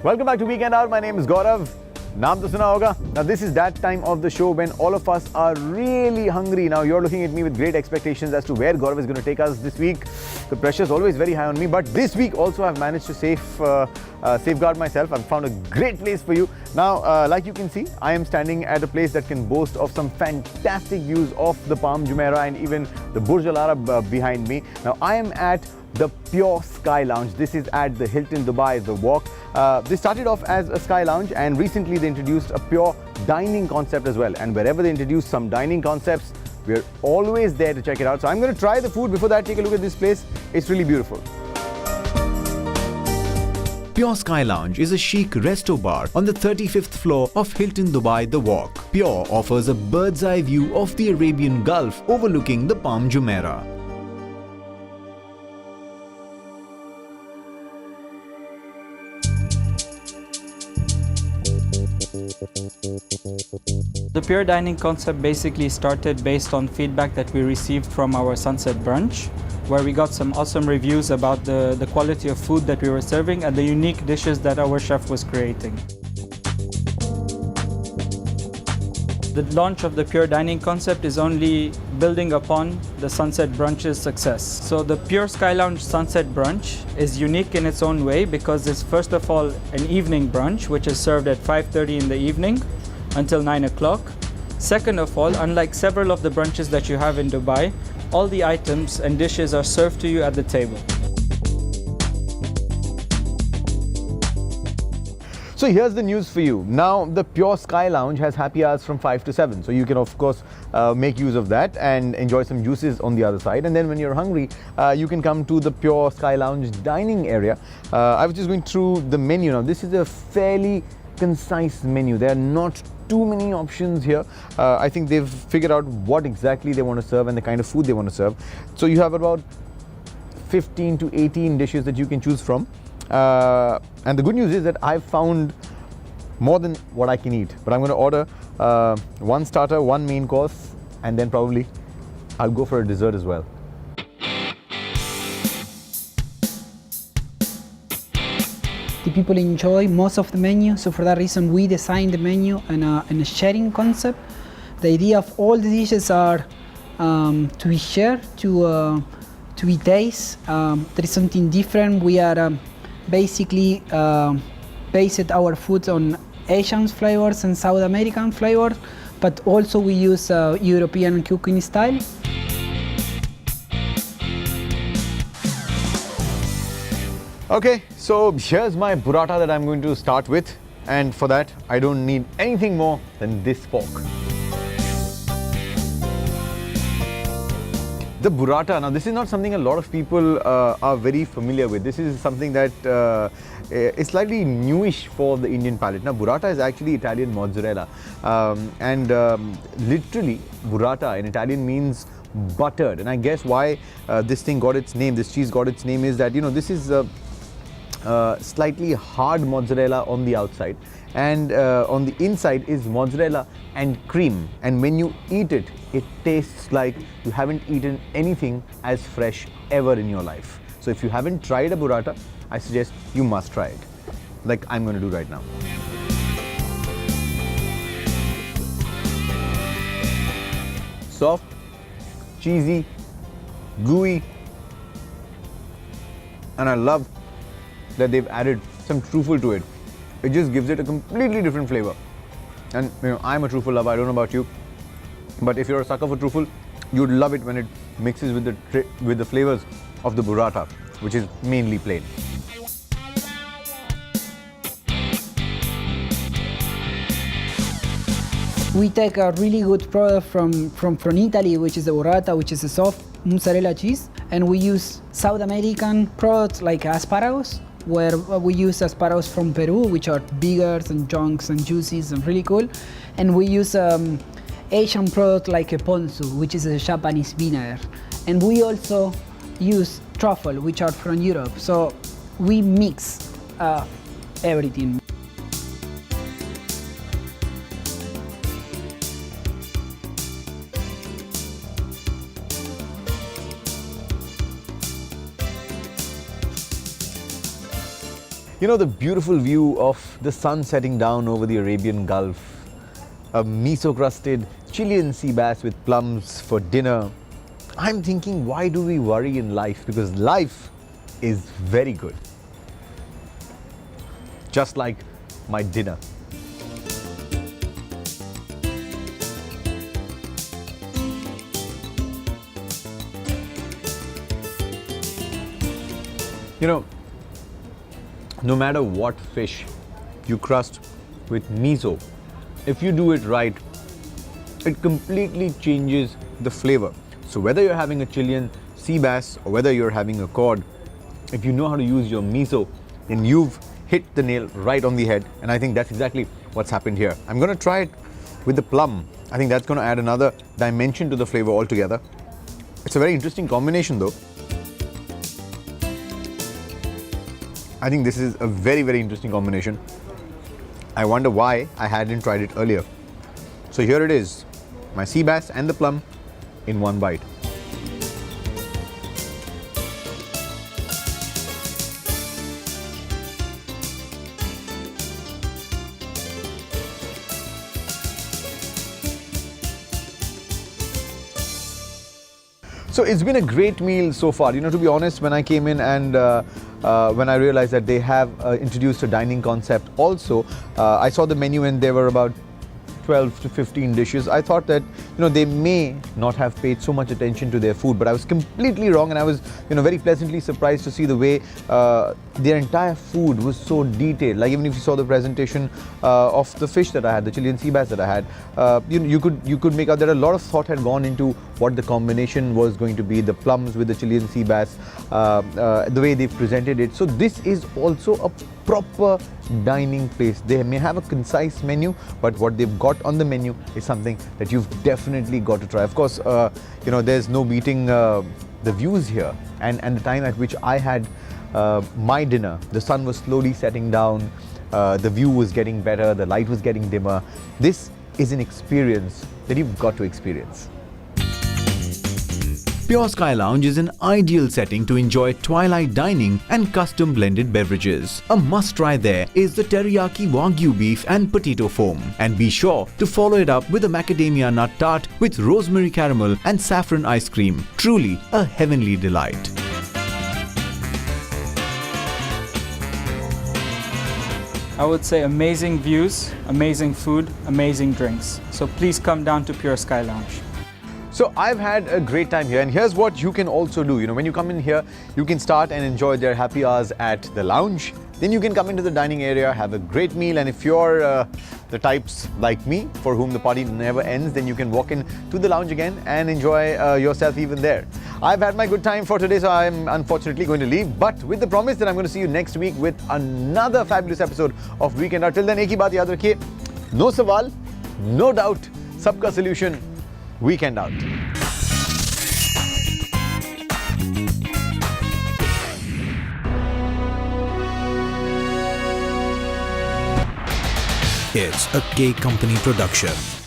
Welcome back to Weekend Hour. My name is Gaurav. Naam to suna hoga. Now this is that time of the show when all of us are really hungry. Now you're looking at me with great expectations as to where Gaurav is going to take us this week. The pressure is always very high on me, but this week also I've managed to safeguard myself. I've found a great place for you. Now, like you can see, I am standing at a place that can boast of some fantastic views of the Palm Jumeirah and even the Burj Al Arab behind me. Now I am at the Pure Sky Lounge. This is at the Hilton Dubai, The Walk. This started off as a sky lounge, and recently they introduced a pure dining concept as well. And wherever they introduce some dining concepts, we're always there to check it out. So I'm going to try the food. Before that, take a look at this place. It's really beautiful. Pure Sky Lounge is a chic resto bar on the 35th floor of Hilton Dubai, The Walk. Pure offers a bird's eye view of the Arabian Gulf overlooking the Palm Jumeirah. The Pure Dining concept basically started based on feedback that we received from our Sunset Brunch, where we got some awesome reviews about the quality of food that we were serving and the unique dishes that our chef was creating. The launch of the Pure Dining concept is only building upon the Sunset Brunch's success. So the Pure Sky Lounge Sunset Brunch is unique in its own way because it's first of all an evening brunch which is served at 5:30 in the evening until 9 o'clock. Second of all, unlike several of the brunches that you have in Dubai, all the items and dishes are served to you at the table. So here's the news for you. Now the Pure Sky Lounge has happy hours from 5 to 7. So you can of course make use of that and enjoy some juices on the other side. And then when you're hungry, you can come to the Pure Sky Lounge dining area. I was just going through the menu now. This is a fairly concise menu. There are not too many options here. I think they've figured out what exactly they want to serve and the kind of food they want to serve. So you have about 15 to 18 dishes that you can choose from. And the good news is that I've found more than what I can eat. But I'm going to order one starter, one main course, and then probably I'll go for a dessert as well. The people enjoy most of the menu, so for that reason we designed the menu in a sharing concept. The idea of all the dishes are to be shared, to be taste. There is something different. We are basically based our food on Asian flavors and South American flavors, but also we use European cooking style. Okay, so here's my burrata that I'm going to start with, and for that I don't need anything more than this fork. The burrata, now this is not something a lot of people are very familiar with. This is something that is slightly newish for the Indian palate. Now burrata is actually Italian mozzarella, and literally burrata in Italian means buttered. And I guess why this thing got its name, this cheese got its name, is that, you know, this is slightly hard mozzarella on the outside, and on the inside is mozzarella and cream, and when you eat it, it tastes like you haven't eaten anything as fresh ever in your life. So if you haven't tried a burrata, I suggest you must try it, like I'm going to do right now. Soft, cheesy, gooey, and I love that they've added some truffle to it. It just gives it a completely different flavor. And you know, I'm a truffle lover, I don't know about you, but if you're a sucker for truffle, you'd love it when it mixes with the flavors of the burrata, which is mainly plain. We take a really good product from Italy, which is the burrata, which is a soft mozzarella cheese, and we use South American products like asparagus, where we use asparagus from Peru, which are bigger and chunks and juicy and really cool. And we use Asian product like a ponzu, which is a Japanese vinegar. And we also use truffle, which are from Europe. So we mix everything. You know, the beautiful view of the sun setting down over the Arabian Gulf, a miso-crusted Chilean sea bass with plums for dinner. I'm thinking, why do we worry in life? Because life is very good. Just like my dinner. You know, no matter what fish you crust with miso, if you do it right, it completely changes the flavor. So whether you're having a Chilean sea bass or whether you're having a cod, if you know how to use your miso, then you've hit the nail right on the head. And I think that's exactly what's happened here. I'm going to try it with the plum. I think that's going to add another dimension to the flavor altogether. It's a very interesting combination though. I think this is a very, very interesting combination. I wonder why I hadn't tried it earlier. So here it is, my sea bass and the plum in one bite. So it's been a great meal so far. You know, to be honest, when I came in and when I realized that they have introduced a dining concept also, I saw the menu and there were about 12 to 15 dishes. I thought that, you know, they may not have paid so much attention to their food, but I was completely wrong, and I was, you know, very pleasantly surprised to see the way their entire food was so detailed. Like even if you saw the presentation of the fish that I had, the Chilean sea bass that I had, you could make out that a lot of thought had gone into what the combination was going to be, the plums with the Chilean sea bass, the way they presented it. So this is also a proper dining place. They may have a concise menu, but what they've got on the menu is something that you've definitely got to try. Of course, you know, there's no beating the views here, and the time at which I had my dinner. The sun was slowly setting down, the view was getting better, the light was getting dimmer. This is an experience that you've got to experience. Pure Sky Lounge is an ideal setting to enjoy twilight dining and custom blended beverages. A must try there is the teriyaki wagyu beef and potato foam, and be sure to follow it up with a macadamia nut tart with rosemary caramel and saffron ice cream. Truly a heavenly delight. I would say amazing views, amazing food, amazing drinks. So please come down to Pure Sky Lounge. So I've had a great time here, and here's what you can also do. You know, when you come in here, you can start and enjoy their happy hours at the lounge. Then you can come into the dining area, have a great meal, and if you're the types like me for whom the party never ends, then you can walk in to the lounge again and enjoy yourself even there. I've had my good time for today, so I'm unfortunately going to leave, but with the promise that I'm going to see you next week with another fabulous episode of Weekend Out. Till then, ek hi baat yaad rakhiye, no sawal, no doubt, sabka solution. Weekend Out. It's a K Company production.